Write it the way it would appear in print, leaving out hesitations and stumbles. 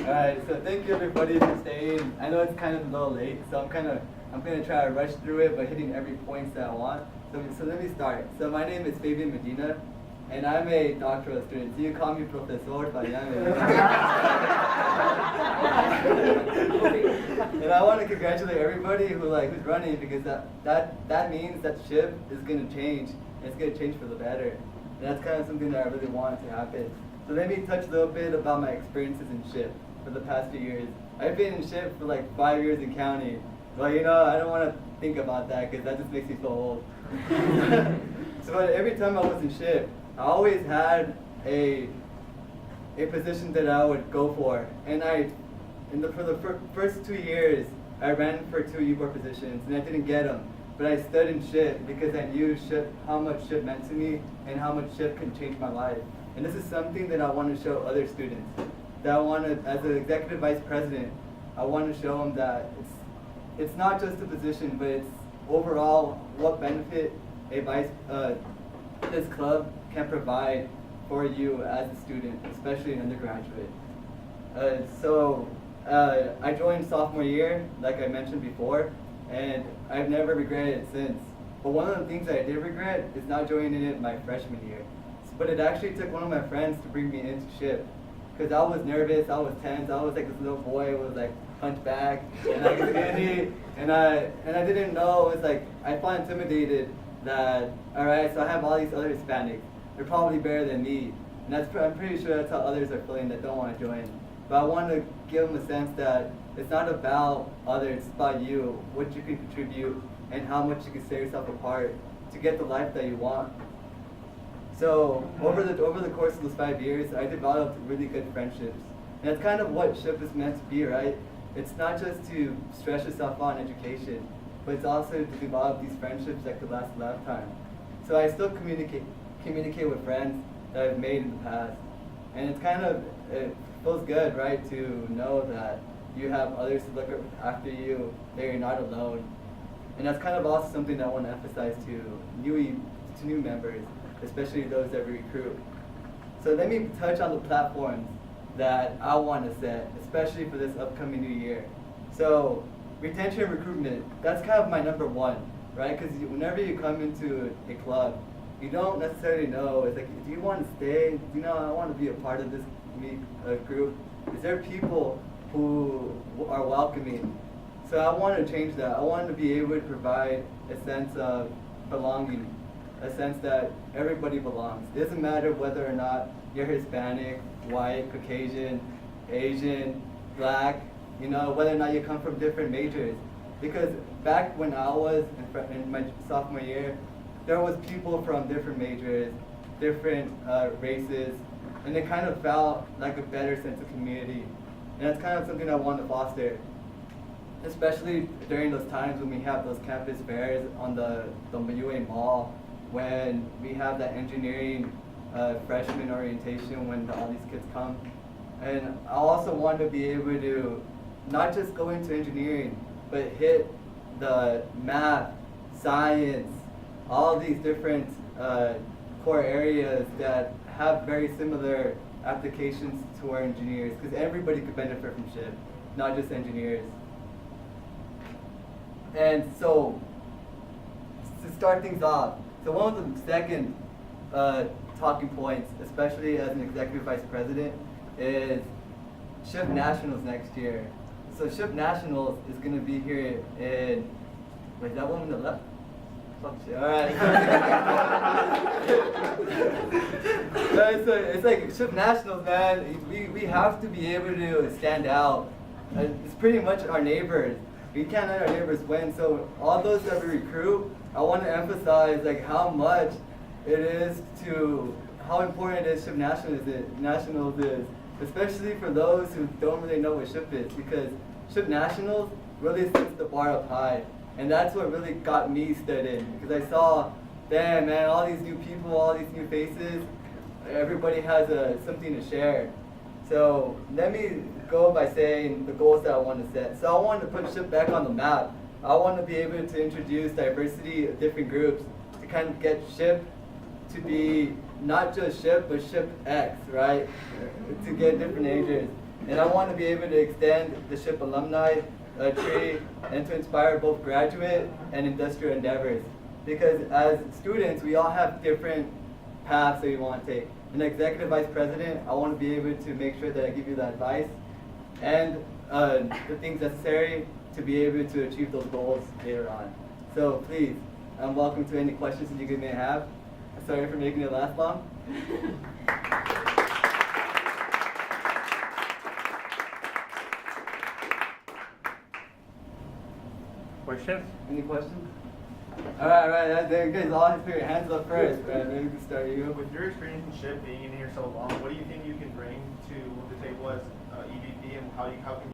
Alright, so thank you everybody for staying. I know it's kind of a little late, so I'm gonna try to rush through it by hitting every point that I want. So let me start. So my name is Fabian Medina, and I'm a doctoral student. So you call me Professor Fabian. And I want to congratulate everybody who's running, because that means that SHIP is gonna change. And it's gonna change for the better. And that's kind of something that I really want to happen. So let me touch a little bit about my experiences in SHIP for the past few years. I've been in SHIP for like 5 years in county. Well, I don't want to think about that because that just makes me feel old. So every time I was in SHIP, I always had a position that I would go for. And for the first 2 years, I ran for 2 U-Board positions and I didn't get them. But I stood in SHIP because I knew how much SHIP meant to me and how much SHIP can change my life. And this is something that I want to show other students. That I want to, as an executive vice president, I want to show them that it's not just a position, but it's overall what benefit this club can provide for you as a student, especially an undergraduate. I joined sophomore year, like I mentioned before, and I've never regretted it since. But one of the things that I did regret is not joining it my freshman year. But it actually took one of my friends to bring me into SHIP, because I was nervous, I was tense, I was like this little boy who was like hunchback and like skinny, and I didn't know. It was like I felt intimidated that, all right, so I have all these other Hispanics, they're probably better than me, and I'm pretty sure that's how others are feeling that don't want to join. But I want to give them a sense that it's not about others, it's about you, what you can contribute, and how much you can set yourself apart to get the life that you want. So over the course of those 5 years, I developed really good friendships. And that's kind of what SHIP is meant to be, right? It's not just to stress yourself on education, but it's also to develop these friendships that could last a lifetime. So I still communicate with friends that I've made in the past. And it feels good, right, to know that you have others to look after you, that you're not alone. And that's kind of also something that I want to emphasize to new members, especially those that we recruit. So let me touch on the platforms that I want to set, especially for this upcoming new year. So retention and recruitment, that's kind of my number one, right? Because whenever you come into a club, you don't necessarily know, it's like, do you want to stay? Do you know, I want to be a part of this group. Is there people who are welcoming? So I want to change that. I want to be able to provide a sense of belonging, a sense that everybody belongs. It doesn't matter whether or not you're Hispanic, white, Caucasian, Asian, black, whether or not you come from different majors. Because back when I was in my sophomore year, there was people from different majors, different races, and it kind of felt like a better sense of community. And that's kind of something I want to foster, especially during those times when we have those campus fairs on the UA Mall, when we have that engineering freshman orientation when all these kids come. And I also want to be able to not just go into engineering, but hit the math, science, all these different core areas that have very similar applications to our engineers, because everybody could benefit from SHIP, not just engineers. And so, to start things off, so one of the second talking points, especially as an executive vice president, is SHIP Nationals next year. So SHIP Nationals is going to be here in, wait, that one on the left? Fuck shit, alright. It's like SHIP Nationals, man, we have to be able to stand out. It's pretty much our neighbors. We can't let our neighbors win, so all those that we recruit, I want to emphasize like how much it is how important it is SHIP Nationals is, especially for those who don't really know what SHIP is, because SHIP Nationals really sets the bar up high, and that's what really got me stood in, because I saw, damn man, all these new people, all these new faces, everybody has something to share. So let me go by saying the goals that I want to set. So I want to put SHIP back on the map. I want to be able to introduce diversity of different groups to kind of get SHIP to be not just SHIP, but SHIP X, right? To get different ages. And I want to be able to extend the SHIP alumni tree and to inspire both graduate and industrial endeavors. Because as students, we all have different paths that we want to take. An executive vice president, I want to be able to make sure that I give you the advice and the things necessary to be able to achieve those goals later on. So please, I'm welcome to any questions that you may have. Sorry for making it last long. Questions? Any questions? All right, that's very good. All put your hands up first, man. Maybe we can start you. With your experience in SHIP, being in here so long, what do you think you can bring to the table as EVP, and how can